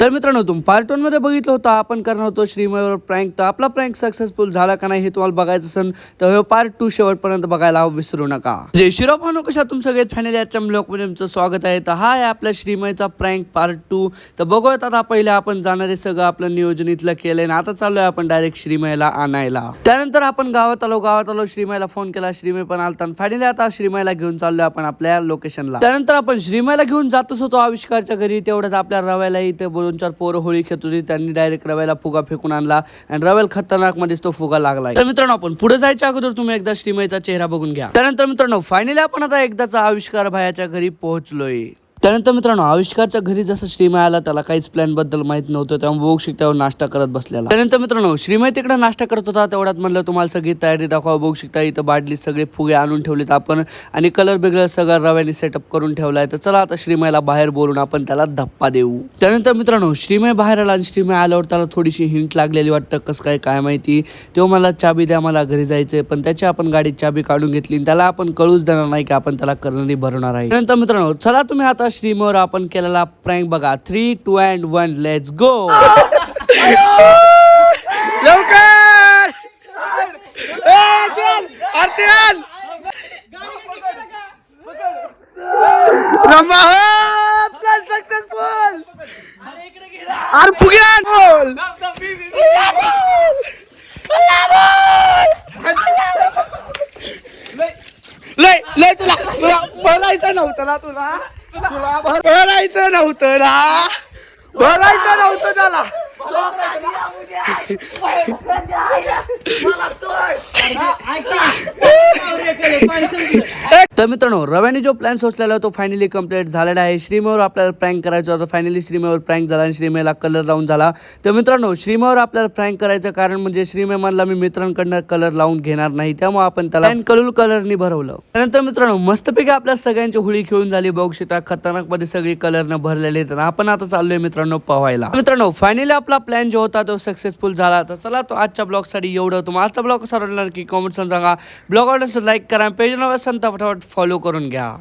तर मित्रांनो, तुम्ही पार्ट 1 मध्ये बघितलं होतं आपण करणार होतो श्रीमयवर प्रँक. तर आपला प्रँक सक्सेसफुल झाला का नाही हे तुम्हाला बघायचं असेल तर हे पार्ट 2 शेवटपर्यंत बघायला विसरू नका. जय श्रीराम भावनो, कशा तुम सगळे फॅमिली आजच्या ब्लॉगमध्ये तुमचं स्वागत आहे. तर हा आहे आपल्या श्रीमयचा प्रँक पार्ट 2. तर बघूयात आता पहिले आपण जाणारे सगळं आपलं नियोजन इथलं केलंय आणि आता चाललोय आपण डायरेक्ट श्रीमयला आणायला. त्यानंतर आपण गावात आलो श्रीमयला फोन केला, श्रीमय पण आलता. फायनली आता श्रीमयला घेऊन चाललोय आपण आपल्या लोकेशनला. त्यानंतर आपण श्रीमयला घेऊन जातच होतो आविष्कारच्या घरी. तेवढ्यात आपल्या रव्याला इथे बोलून चार पोरं होळी खेळत होती. त्यांनी डायरेक्ट रव्याला फुगा फेकून आणला आणि रव्याला खतरनाक मध्येच तो फुगा लागला. तर मित्रांनो, आपण पुढे जायच्या अगोदर तुम्ही एकदा श्रीमयचा चेहरा बघून घ्या. त्यानंतर मित्रांनो, फायनली आपण आता एकदाचा आविष्कार भायाच्या घरी पोहोचलोय. त्यानंतर मित्रांनो, आविष्कारच्या घरी जसं श्रीमय आला त्याला काहीच प्लॅन बद्दल माहित नव्हतं. त्यामुळे बघू शकता नाश्ता करत बसलेला. त्यानंतर मित्रांनो, श्रीमय तिकडे नाश्ता करत होता. तेवढ्यात म्हणलं तुम्हाला सगळी तयारी दाखवा. बघू शकता इथं बाटली सगळे फुगे आणून ठेवलेत आपण आणि कलर बिगलर सगळं रव्याने सेटअप करून ठेवलाय. तर चला आता श्रीमयला बाहेर बोलून आपण त्याला धप्पा देऊ. त्यानंतर मित्रांनो, श्रीमय बाहेर आला आणि श्रीमय आल्यावर त्याला थोडीशी हिंट लागलेली वाटतं. कसं काय माहिती. तेव्हा मला चाबी द्या, मला घरी जायचंय. पण त्याची आपण गाडीत चाबी काढून घेतली. त्याला आपण कळूच देणार नाही की आपण त्याला करणारी भरवणार आहे. त्यानंतर मित्रांनो, चला तुम्ही आता श्रीमयवर आपण केलेला प्रँक बघा. 3, 2 and 1 लेट्स गो. लवकर सक्सेसफुल. अरे फुग्यान बोल. लय लय तुला भरायचं नव्हतं ना. तुला भरायचं नव्हतं त्याला. तर मित्रांनो, रव्याने जो प्लॅन सोचलेला तो फायनली कंप्लीट झालेला आहे. श्रीमयवर आपल्याला प्रँक करायचं होतं. फायनली श्रीमयवर प्रँक झाला आणि श्रीमयला कलर लावून झाला. तर मित्रांनो, श्रीमयवर आपल्याला प्रँक करायचं कारण म्हणजे श्रीमय म्हणला मी मित्रांकडनं कलर लावून घेणार नाही. त्यामुळे आपण त्याला कलरनी भरवलं. त्यानंतर मित्रांनो, मस्तपैकी आपल्या सगळ्यांची होळी खेळून झाली. बघू शकता खतरनाक मध्ये सगळी कलरनं भरलेले. तर आपण आता चाललोय मित्रांनो पवायला. मित्रांनो, फायनली आपला प्लॅन जो होता तो सक्सेसफुल झाला. तर चला, तो आजच्या ब्लॉग साठी एवढं. तुम्हाला आजचा ब्लॉग कसा वाटला की कमेंट सांगा. ब्लॉग आवडल्यास लाईक करा. पेजला फटाफट फॉलो करून घ्या.